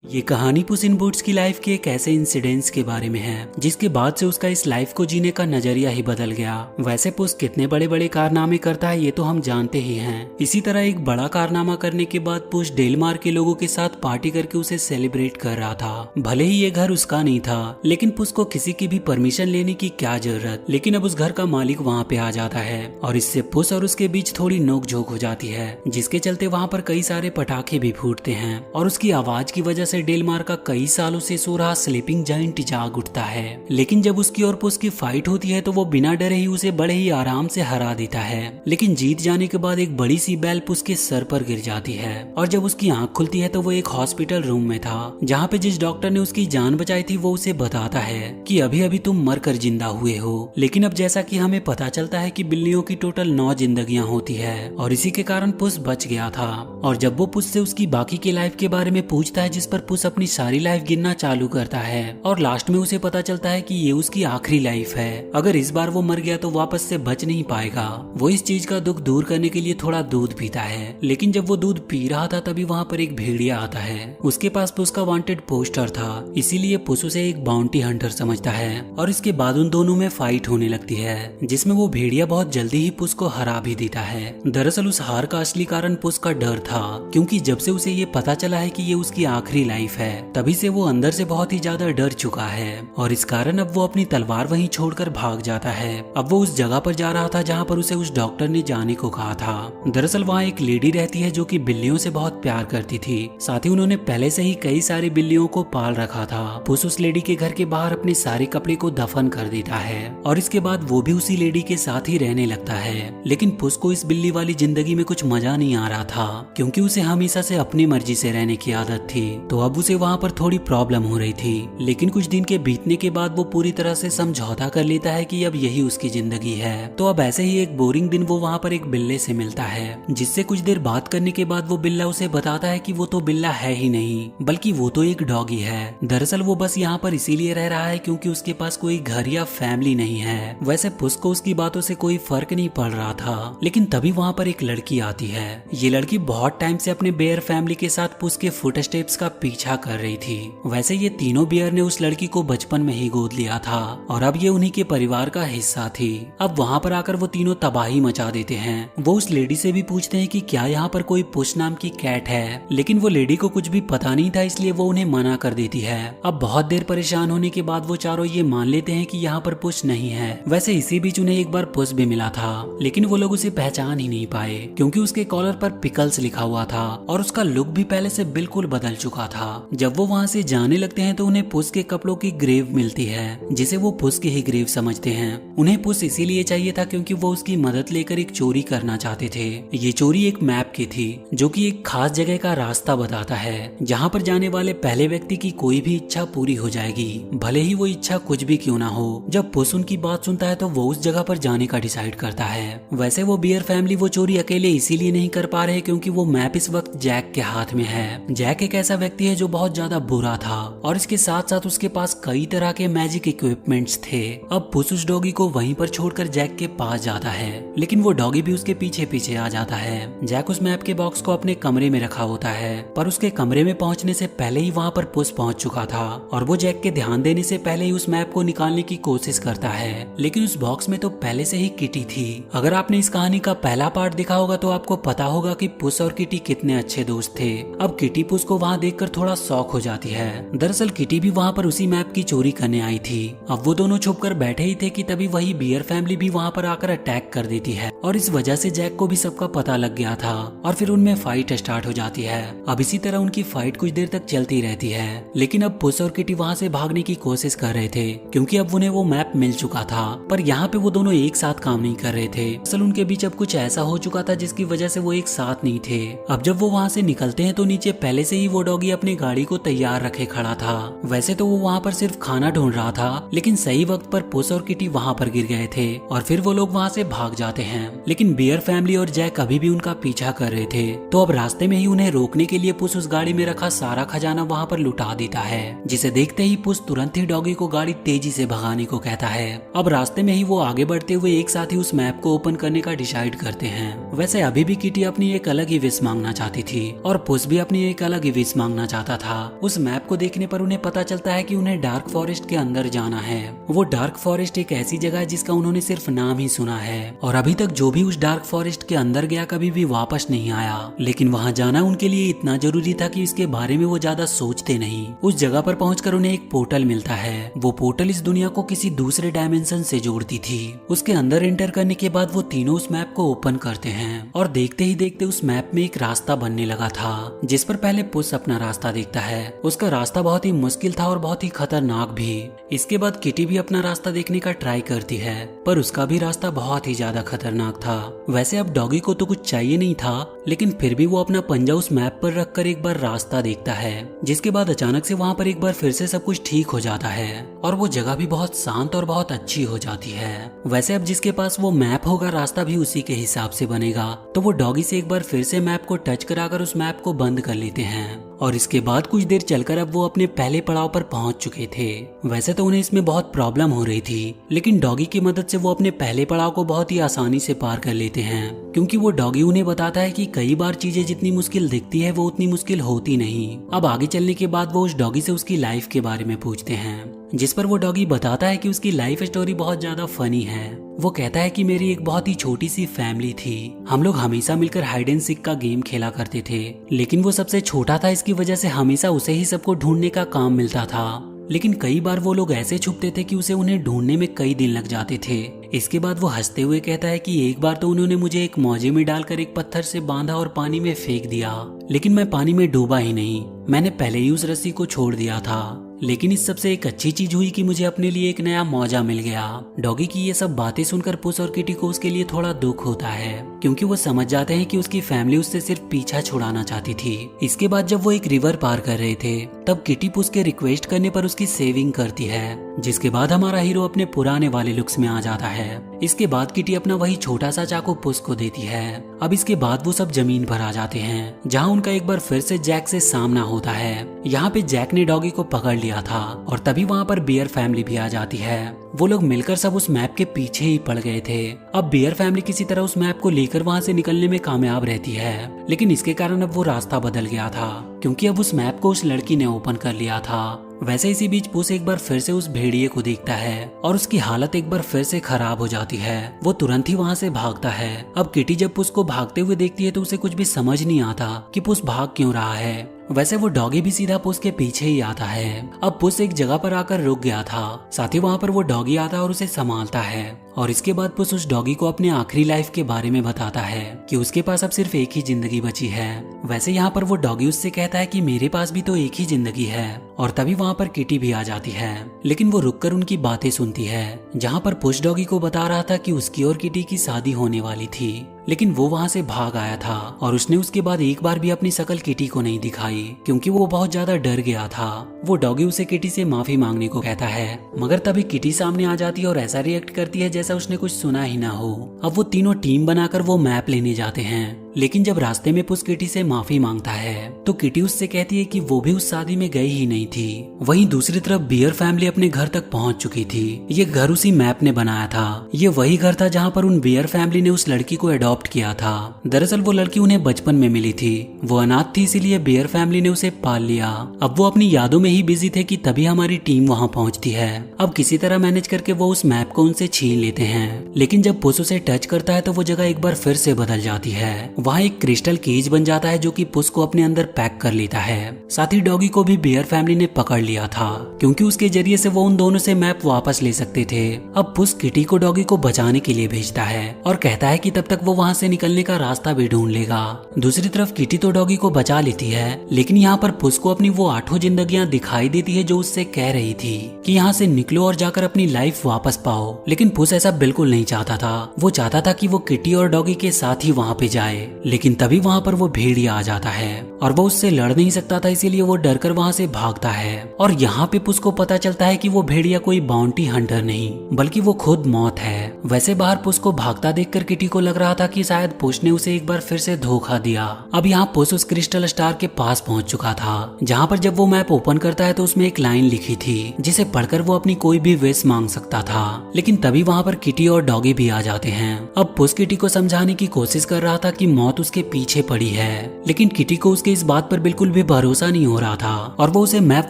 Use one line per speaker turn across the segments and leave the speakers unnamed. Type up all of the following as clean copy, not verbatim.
ये कहानी पुस इन बूट्स की लाइफ के एक ऐसे इंसिडेंट्स के बारे में है जिसके बाद से उसका इस लाइफ को जीने का नजरिया ही बदल गया। वैसे पुस कितने बड़े बड़े कारनामे करता है ये तो हम जानते ही हैं। इसी तरह एक बड़ा कारनामा करने के बाद पुस डेलमार के लोगों के साथ पार्टी करके उसे सेलिब्रेट कर रहा था। भले ही ये घर उसका नहीं था, लेकिन पुस को किसी की भी परमिशन लेने की क्या जरूरत। लेकिन अब उस घर का मालिक वहाँ पे आ जाता है और इससे पुस और उसके बीच थोड़ी नोकझोंक हो जाती है, जिसके चलते वहाँ पर कई सारे पटाखे भी फूटते हैं और उसकी आवाज की वजह से डेलमार का कई सालों से सो रहा स्लीपिंग जायंट जाग उठता है। लेकिन जब उसकी और पुस की फाइट होती है तो वो बिना डरे ही उसे बड़े ही आराम से हरा देता है। लेकिन जीत जाने के बाद एक बड़ी सी बैल पुस के सर पर गिर जाती है और जब उसकी आंख खुलती है तो वो एक हॉस्पिटल रूम में था, जहाँ पे जिस डॉक्टर ने उसकी जान बचाई थी वो उसे बताता है कि अभी अभी तुम मर कर जिंदा हुए हो। लेकिन अब जैसा कि हमें पता चलता है कि बिल्लियों की टोटल 9 जिंदगियां होती है और इसी के कारण पुस बच गया था। और जब वो पुस से उसकी बाकी की लाइफ के बारे में पूछता है, जिस पर पुस अपनी सारी लाइफ गिनना चालू करता है और लास्ट में उसे पता चलता है कि ये उसकी आखिरी लाइफ है। अगर इस बार वो मर गया तो वापस से बच नहीं पाएगा। वो इस चीज का दुख दूर करने के लिए थोड़ा दूध पीता है, लेकिन जब वो दूध पी रहा था तभी वहाँ पर एक भेड़िया आता है। उसके पास पुस का वांटेड पोस्टर था, इसीलिए पुस उसे एक बाउंटी हंटर समझता है और इसके बाद उन दोनों में फाइट होने लगती है, जिसमें वो भेड़िया बहुत जल्दी ही पुस को हरा भी देता है। दरअसल उस हार का असली कारण पुस का डर था, क्योंकि जब से उसे ये पता चला है कि ये उसकी आखिरी लाइफ है तभी से वो अंदर से बहुत ही ज्यादा डर चुका है और इस कारण अब वो अपनी तलवार वहीं छोड़कर भाग जाता है। अब वो उस जगह पर जा रहा था जहाँ पर उसे उस डॉक्टर ने जाने को कहा था। दरअसल वहाँ एक लेडी रहती है जो कि बिल्लियों से बहुत प्यार करती थी, साथ ही उन्होंने पहले से ही कई सारी बिल्लियों को पाल रखा था। पुस उस लेडी के घर के बाहर अपने सारे कपड़े को दफन कर देता है और इसके बाद वो भी उसी लेडी के साथ ही रहने लगता है। लेकिन पुस को इस बिल्ली वाली जिंदगी में कुछ मजा नहीं आ रहा था, क्योंकि उसे हमेशा से अपनी मर्जी से रहने की आदत थी, तो अब उसे वहाँ पर थोड़ी प्रॉब्लम हो रही थी। लेकिन कुछ दिन के बीतने के बाद वो पूरी तरह से समझौता कर लेता है कि अब यही उसकी जिंदगी है। तो अब ऐसे ही एक बोरिंग दिन वो वहाँ पर एक बिल्ले से मिलता है, जिससे कुछ देर बात करने के बाद वो बिल्ला उसे बताता है कि वो तो बिल्ला है ही नहीं, बल्कि वो तो एक डॉगी है। दरअसल वो बस यहाँ पर इसीलिए रह रहा है क्योंकि उसके पास कोई घर या फैमिली नहीं है। वैसे पुस को उसकी बातों से कोई फर्क नहीं पड़ रहा था, लेकिन तभी वहाँ पर एक लड़की आती है। ये लड़की बहुत टाइम से अपने बेयर फैमिली के साथ पुस के फुटस्टेप्स का पीछा कर रही थी। वैसे ये तीनों बियर ने उस लड़की को बचपन में ही गोद लिया था और अब ये उन्हीं के परिवार का हिस्सा थी। अब वहाँ पर आकर वो तीनों तबाही मचा देते हैं। वो उस लेडी से भी पूछते हैं कि क्या यहाँ पर कोई पुस नाम की कैट है, लेकिन वो लेडी को कुछ भी पता नहीं था, इसलिए वो उन्हें मना कर देती है। अब बहुत देर परेशान होने के बाद वो चारों ये मान लेते हैं कि यहाँ पर पुस नहीं है। वैसे इसी बीच उन्हें एक बार पुस भी मिला था, लेकिन वो लोग उसे पहचान ही नहीं पाए क्योंकि उसके कॉलर पर पिकल्स लिखा हुआ था और उसका लुक भी पहले से बिल्कुल बदल चुका था। जब वो वहाँ से जाने लगते हैं तो उन्हें पुस के कपड़ों की ग्रेव मिलती है, जिसे वो पुस की ही ग्रेव समझते हैं। उन्हें पुस इसीलिए चाहिए था क्योंकि वो उसकी मदद लेकर एक चोरी करना चाहते थे। ये चोरी एक मैप की थी जो कि एक खास जगह का रास्ता बताता है, जहाँ पर जाने वाले पहले व्यक्ति की कोई भी इच्छा पूरी हो जाएगी, भले ही वो इच्छा कुछ भी क्यों ना हो। जब पुस उनकी बात सुनता है तो वो उस जगह पर जाने का डिसाइड करता है। वैसे वो बियर फैमिली वो चोरी अकेले इसीलिए नहीं कर पा रहे क्योंकि वो मैप इस वक्त जैक के हाथ में है। जैक एक ऐसा व्यक्ति है जो बहुत ज्यादा बुरा था और इसके साथ साथ उसके पास कई तरह के मैजिक इक्विपमेंट्स थे। अब पुस उस डॉगी को वहीं पर छोड़कर जैक के पास जाता है, लेकिन वो डॉगी भी उसके पीछे पीछे आ जाता है। जैक उस मैप के बॉक्स को अपने कमरे में रखा होता है, पर उसके कमरे में पहुंचने से पहले ही वहां पर पुस पहुंच चुका था और वो जैक के ध्यान देने से पहले ही उस मैप को निकालने की कोशिश करता है। लेकिन उस बॉक्स में तो पहले से ही किटी थी। अगर आपने इस कहानी का पहला पार्ट देखा होगा तो आपको पता होगा कि पुस और किटी कितने अच्छे दोस्त थे। अब किटी पुस को वहाँ देखकर थोड़ा शॉक हो जाती है। दरअसल किटी भी वहाँ पर उसी मैप की चोरी करने आई थी। अब वो दोनों छुपकर बैठे ही थे कि तभी वही बियर फैमिली भी वहाँ पर आकर अटैक कर देती है और इस वजह से जैक को भी सबका पता लग गया था और फिर उनमें फाइट स्टार्ट हो जाती है। अब इसी तरह उनकी फाइट कुछ देर तक चलती रहती है, लेकिन अब पुस और किटी वहाँ से भागने की कोशिश कर रहे थे क्योंकि अब उन्हें वो मैप मिल चुका था, पर यहाँ पे वो दोनों एक साथ काम नहीं कर रहे थे। असल उनके बीच अब कुछ ऐसा हो चुका था जिसकी वजह से वो एक साथ नहीं थे। अब जब वो वहाँ से निकलते हैं तो नीचे पहले से ही वो डॉगी अपनी गाड़ी को तैयार रखे खड़ा था। वैसे तो वो वहाँ पर सिर्फ खाना ढूंढ रहा था, लेकिन सही वक्त पर पुस और किटी वहाँ पर गिर गए थे और फिर वो लोग वहाँ से भाग जाते हैं। लेकिन बियर फैमिली और जैक अभी भी उनका पीछा कर रहे थे, तो अब रास्ते में ही उन्हें रोकने के लिए पुस उस गाड़ी में रखा सारा खजाना वहाँ पर लुटा देता है, जिसे देखते ही पुस तुरंत ही डॉगी को गाड़ी तेजी से भगाने को कहता है। अब रास्ते में ही वो आगे बढ़ते हुए एक साथ ही उस मैप को ओपन करने का डिसाइड करते हैं। वैसे अभी भी किटी अपनी एक अलग ही विश मांगना चाहती थी और पुस भी अपनी एक अलग ही विश मांगना चाहता था। उस मैप को देखने पर उन्हें पता चलता है कि उन्हें डार्क फॉरेस्ट के अंदर जाना है। वो डार्क फॉरेस्ट एक ऐसी जगह है जिसका उन्होंने सिर्फ नाम ही सुना है और अभी तक जो भी उस डार्क फॉरेस्ट के अंदर गया कभी भी वापस नहीं आया। लेकिन वहाँ जाना उनके लिए इतना जरूरी था कि इसके बारे में वो ज्यादा सोचते नहीं। उस जगह पर पहुंचकर उन्हें एक पोर्टल मिलता है। वो पोर्टल इस दुनिया को किसी दूसरे डायमेंशन से जोड़ती थी। उसके अंदर एंटर करने के बाद वो तीनों उस मैप को ओपन करते हैं और देखते ही देखते उस मैप में एक रास्ता बनने लगा था, जिस पर पहले पुस अपना रास्ता देखता है। उसका रास्ता बहुत ही मुश्किल था और बहुत ही खतरनाक भी। इसके बाद किटी भी अपना रास्ता देखने का ट्राई करती है, पर उसका भी रास्ता बहुत ही ज्यादा खतरनाक था। वैसे अब डॉगी को तो कुछ चाहिए नहीं था, लेकिन फिर भी वो अपना पंजा उस मैप पर रखकर एक बार रास्ता देखता है, जिसके बाद अचानक से वहाँ पर एक बार फिर से सब कुछ ठीक हो जाता है और वो जगह भी बहुत शांत और बहुत अच्छी हो जाती है। वैसे अब जिसके पास वो मैप होगा रास्ता भी उसी के हिसाब से बनेगा, तो वो डॉगी से एक बार फिर से मैप को टच कराकर उस मैप को बंद कर लेते हैं और इसके बाद कुछ देर चलकर अब वो अपने पहले पड़ाव पर पहुंच चुके थे। वैसे तो उन्हें इसमें बहुत प्रॉब्लम हो रही थी, लेकिन डॉगी की मदद से वो अपने पहले पड़ाव को बहुत ही आसानी से पार कर लेते हैं, क्योंकि वो डॉगी उन्हें बताता है कि कई बार चीजें जितनी मुश्किल दिखती है वो उतनी मुश्किल होती नहीं। अब आगे चलने के बाद वो उस डॉगी से उसकी लाइफ के बारे में पूछते हैं, जिस पर वो डॉगी बताता है कि उसकी लाइफ स्टोरी बहुत ज्यादा फनी है। वो कहता है कि मेरी एक बहुत ही छोटी सी फैमिली थी। हम लोग हमेशा मिलकर हाइड एंड सीक का गेम खेला करते थे, लेकिन वो सबसे छोटा था, इसकी वजह से हमेशा उसे ही सबको ढूंढने का काम मिलता था। लेकिन कई बार वो लोग ऐसे छुपते थे कि उसे उन्हें ढूंढने में कई दिन लग जाते थे। इसके बाद वो हंसते हुए कहता है कि एक बार तो उन्होंने मुझे एक मौजे में डालकर एक पत्थर से बांधा और पानी में फेंक दिया, लेकिन मैं पानी में डूबा ही नहीं। मैंने पहले ही उस रस्सी को छोड़ दिया था। लेकिन इस सबसे एक अच्छी चीज हुई कि मुझे अपने लिए एक नया मौजा मिल गया। डॉगी की ये सब बातें सुनकर पुस और किटी को उसके लिए थोड़ा दुख होता है, क्योंकि वो समझ जाते हैं कि उसकी फैमिली उससे सिर्फ पीछा छुड़ाना चाहती थी। इसके बाद जब वो एक रिवर पार कर रहे थे, तब किटी पुस के रिक्वेस्ट करने पर उसकी सेविंग करती है, जिसके बाद हमारा हीरो अपने पुराने वाले लुक्स में आ जाता है। इसके बाद किटी अपना वही छोटा सा चाकू पुस को देती है। अब इसके बाद वो सब जमीन पर आ जाते हैं, जहाँ उनका एक बार फिर से जैक से सामना होता है। यहाँ पे जैक ने डॉगी को पकड़ लिया था और तभी वहाँ पर बियर फैमिली भी आ जाती है। वो लोग मिलकर सब उस मैप के पीछे ही पड़ गए थे। अब बियर फैमिली किसी तरह उस मैप को लेकर वहाँ से निकलने में कामयाब रहती है, लेकिन इसके कारण अब वो रास्ता बदल गया था, क्योंकि अब उस मैप को उस लड़की ने ओपन कर लिया था। वैसे इसी बीच पुस एक बार फिर से उस भेड़िए को देखता है और उसकी हालत एक बार फिर से खराब हो जाती है। वो तुरंत ही वहाँ से भागता है। अब किटी जब पुस को भागते हुए देखती है तो उसे कुछ भी समझ नहीं आता कि पुस भाग क्यों रहा है। वैसे वो डॉगी भी सीधा पुस के पीछे ही आता है। अब पुस एक जगह पर आकर रुक गया था, साथ ही वहाँ पर वो डॉगी आता है और उसे संभालता है। और इसके बाद पुस उस डॉगी को अपने आखिरी लाइफ के बारे में बताता है कि उसके पास अब सिर्फ एक ही जिंदगी बची है। वैसे यहाँ पर वो डॉगी उससे कहता है कि मेरे पास भी तो एक ही जिंदगी है, और तभी वहाँ पर किटी भी आ जाती है, लेकिन वो रुककर उनकी बातें सुनती है, जहाँ पर पुस डॉगी को बता रहा था कि उसकी और किटी की शादी होने वाली थी, लेकिन वो वहाँ से भाग आया था और उसने उसके बाद एक बार भी अपनी शक्ल किटी को नहीं दिखाई, क्योंकि वो बहुत ज्यादा डर गया था। वो डॉगी उसे किटी से माफी मांगने को कहता है, मगर तभी किटी सामने आ जाती है और ऐसा रिएक्ट करती है जैसा उसने कुछ सुना ही ना हो। अब वो तीनों टीम बनाकर वो मैप लेने जाते हैं, लेकिन जब रास्ते में पुस किटी से माफी मांगता है तो किटी उससे कहती है कि वो भी उस शादी में गई ही नहीं थी। वहीं दूसरी तरफ बियर फैमिली अपने घर तक पहुंच चुकी थी। ये घर उसी मैप ने बनाया था। ये वही घर था जहां पर उन बियर फैमिली ने उस लड़की को अडॉप्ट किया था। दरअसल वो लड़की उन्हें बचपन में मिली थी। वो अनाथ थी, इसीलिए बियर फैमिली ने उसे पाल लिया। अब वो अपनी यादों में ही बिजी थे कि तभी हमारी टीम वहां पहुंचती है। अब किसी तरह मैनेज करके वो उस मैप को उनसे छीन लेते हैं, लेकिन जब पुस उसे टच करता है तो वो जगह एक बार फिर से बदल जाती है। वहाँ एक क्रिस्टल केज बन जाता है जो कि पुस को अपने अंदर पैक कर लेता है। साथ ही डॉगी को भी बियर फैमिली ने पकड़ लिया था, क्योंकि उसके जरिए से वो उन दोनों से मैप वापस ले सकते थे। अब पुस किटी को डॉगी को बचाने के लिए भेजता है और कहता है कि तब तक वो वहाँ से निकलने का रास्ता भी ढूंढ लेगा। दूसरी तरफ किटी तो डॉगी को बचा लेती है, लेकिन यहाँ पर पुस को अपनी वो 8 जिंदगियां दिखाई देती है जो उससे कह रही थी कि यहाँ से निकलो और जाकर अपनी लाइफ वापस पाओ। लेकिन पुस ऐसा बिल्कुल नहीं चाहता था। वो चाहता था कि वो किटी और डॉगी के साथ ही वहाँ पे जाए, लेकिन तभी वहाँ पर वो भेड़िया आ जाता है और वो उससे लड़ नहीं सकता था, इसीलिए वो डरकर वहाँ से भागता है। और यहाँ पे पुस को पता चलता है कि वो भेड़िया कोई बाउंटी हंटर नहीं बल्कि वो खुद मौत है। वैसे बाहर पुस को भागता देखकर किटी को लग रहा था कि शायद पुस ने उसे एक बार फिर से धोखा दिया। अब यहाँ पुस उस क्रिस्टल स्टार के पास पहुंच चुका था, जहाँ पर जब वो मैप ओपन करता है तो उसमें एक लाइन लिखी थी जिसे पढ़कर वो अपनी कोई भी विश मांग सकता था। लेकिन तभी वहाँ पर किटी और डॉगी भी आ जाते हैं। अब पुस किटी को समझाने की कोशिश कर रहा था कि मौत उसके पीछे पड़ी है। लेकिन किटी को उसके इस बात पर बिल्कुल भी भरोसा नहीं हो रहा था और वो उसे मैप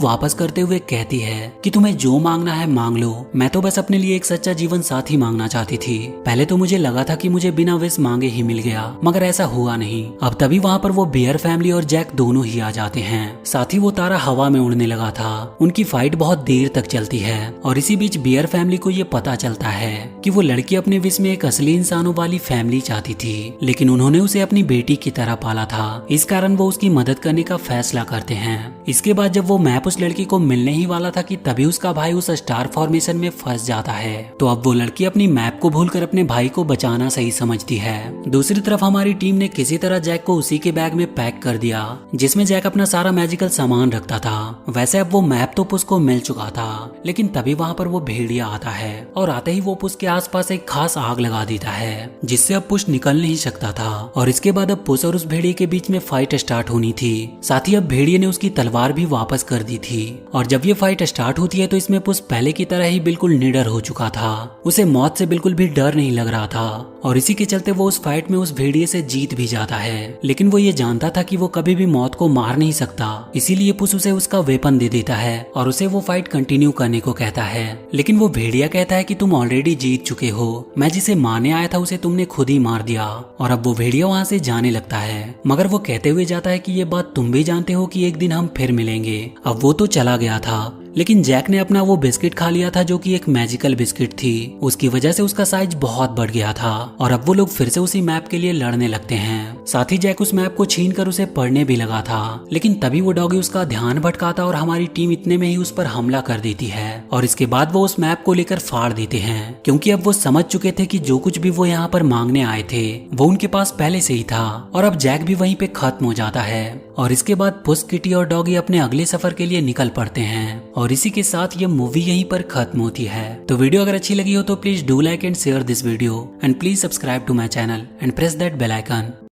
वापस करते हुए कहती है कि तुम्हें जो मांगना है मांग लो, मैं तो बस अपने लिए एक सच्चा जीवन साथी मांगना चाहती थी। पहले तो मुझे लगा था कि मुझे बिना विश मांगे ही मिल गया, मगर ऐसा हुआ नहीं। अब तभी वहाँ पर वो बियर फैमिली और जैक दोनों ही आ जाते हैं। साथ ही वो तारा हवा में उड़ने लगा था। उनकी फाइट बहुत देर तक चलती है और इसी बीच बियर फैमिली को ये पता चलता है कि वो लड़की अपने विश में एक असली इंसानों वाली फैमिली चाहती थी, लेकिन उन्होंने उसे अपनी बेटी की तरह पाला था। इस कारण वो उसकी मदद करने का फैसला करते हैं। इसके बाद जब वो मैप उस लड़की को मिलने ही वाला था कि तभी उसका भाई उस स्टार फॉर्मेशन में फंस जाता है। तो अब वो लड़की अपनी मैप को भूलकर अपने भाई को बचाना सही समझती है। दूसरी तरफ हमारी टीम ने किसी तरह जैक को उसी के बैग में पैक कर दिया जिसमें जैक अपना सारा मैजिकल सामान रखता था। वैसे अब वो मैप तो पुस को मिल चुका था, लेकिन तभी वहाँ पर वो भेड़िया आता है और आते ही वो पुस के आसपास एक खास आग लगा देता है जिससे अब पुस निकल नहीं सकता था। और इसके बाद अब पुस और उस भेड़िए के बीच में फाइट स्टार्ट होनी थी। साथ ही अब भेड़िए ने उसकी तलवार भी वापस कर दी थी। और जब ये फाइट स्टार्ट होती है तो इसमें पुस पहले की तरह ही बिल्कुल निडर हो चुका था। उसे मौत से बिल्कुल भी डर नहीं लग रहा था और इसी के चलते वो उस फाइट में उस भेड़िए से जीत भी जाता है। लेकिन वो ये जानता था कि वो कभी भी मौत को मार नहीं सकता, इसीलिए पुस उसे उसका वेपन दे देता है और उसे वो फाइट कंटिन्यू करने को कहता है। लेकिन वो भेड़िया कहता है कि तुम ऑलरेडी जीत चुके हो, मैं जिसे मारने आया था उसे तुमने खुद ही मार दिया। और अब वो भेड़िया वहाँ से जाने लगता है, मगर वो कहते हुए जाता है कि ये बात तुम भी जानते हो कि एक दिन हम फिर मिलेंगे। अब वो तो चला गया था, लेकिन जैक ने अपना वो बिस्किट खा लिया था जो कि एक मैजिकल बिस्किट थी। उसकी वजह से उसका साइज बहुत बढ़ गया था और अब वो लोग फिर से उसी मैप के लिए लड़ने लगते हैं। साथ ही जैक उस मैप को छीन कर उसे पढ़ने भी लगा था, लेकिन तभी वो डॉगी उसका ध्यान भटकाता और हमारी टीम इतने में ही उस पर हमला कर देती है। और इसके बाद वो उस मैप को लेकर फाड़ देते हैं, क्योंकि अब वो समझ चुके थे कि जो कुछ भी वो यहाँ पर मांगने आए थे वो उनके पास पहले से ही था। और अब जैक भी वहीं पे खत्म हो जाता है और इसके बाद पुस, किटी और डॉगी अपने अगले सफर के लिए निकल पड़ते हैं। और इसी के साथ ये मूवी यहीं पर खत्म होती है। तो वीडियो अगर अच्छी लगी हो तो please do like and share this video and please subscribe to my channel and press that bell icon.